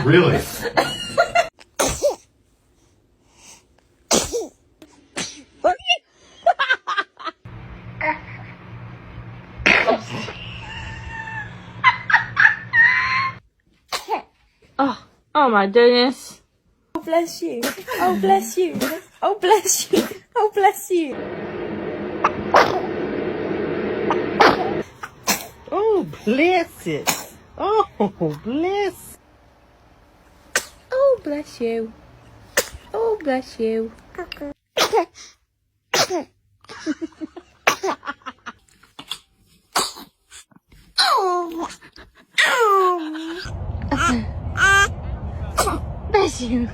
Really? Oh my goodness. Oh bless you. Oh bless you. Oh bless you. Oh bless you. Oh, bless it. Oh, bless. Oh bless you. Oh bless you. Bless you.